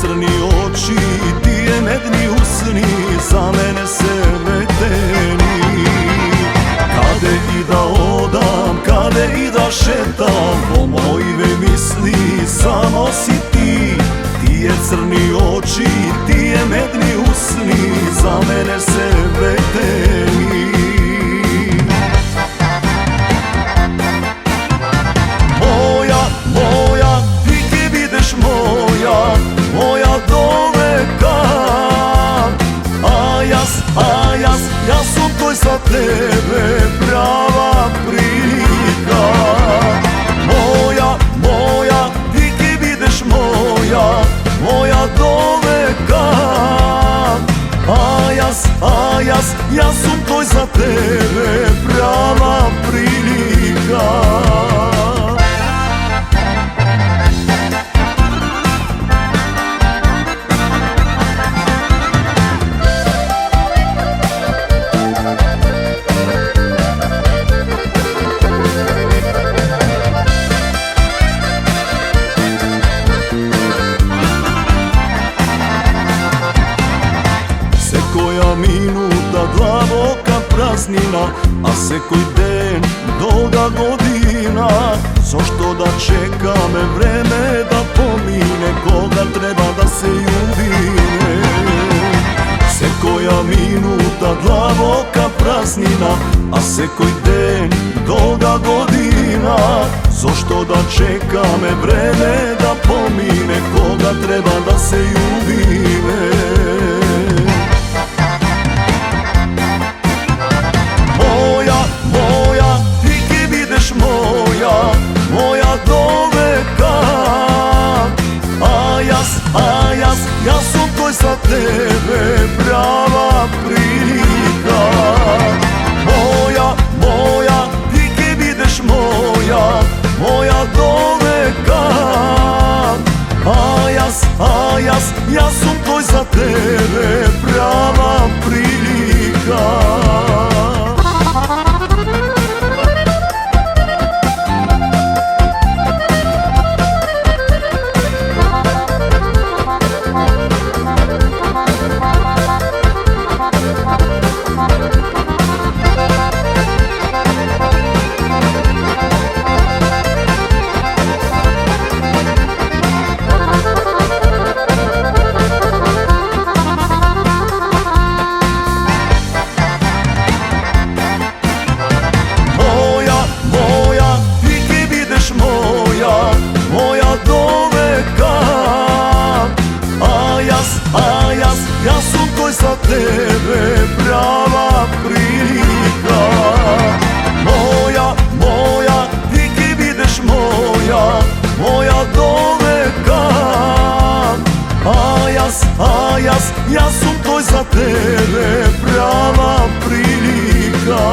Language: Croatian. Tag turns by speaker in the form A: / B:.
A: crni oči, tije medni usni, za mene se veteni. Kade i da odam, kade i da šetam, po mojive misli samo si ti. Tije crni oči, tije medni usni, za mene se veteni. Moja, ti ki bideš moja do veka. A jaz sam tvoj za tebe, prava prilika. Moja, ti ki bideš moja do veka. A jaz sam tvoj za tebe, prava prilika. Sekoja minuta длабока празнина, а секој ден долга година. Зошто да чекаме време да помине, кога треба да се љубиме? Секоја минута длабока празнина, а секој ден долга година. Зошто да чекаме време да помине, кога треба да се љубиме? Moja do veka. A jaz sam tvoj za tebe, prava prilika. Moja, ti ki bideš moja do veka. A jaz sam tvoj za tebe, prava prilika. Jaz sam tvoj za tebe, prava prilika. Moja, ti ki bideš moja do veka. A jaz sam tvoj za tebe, prava prilika.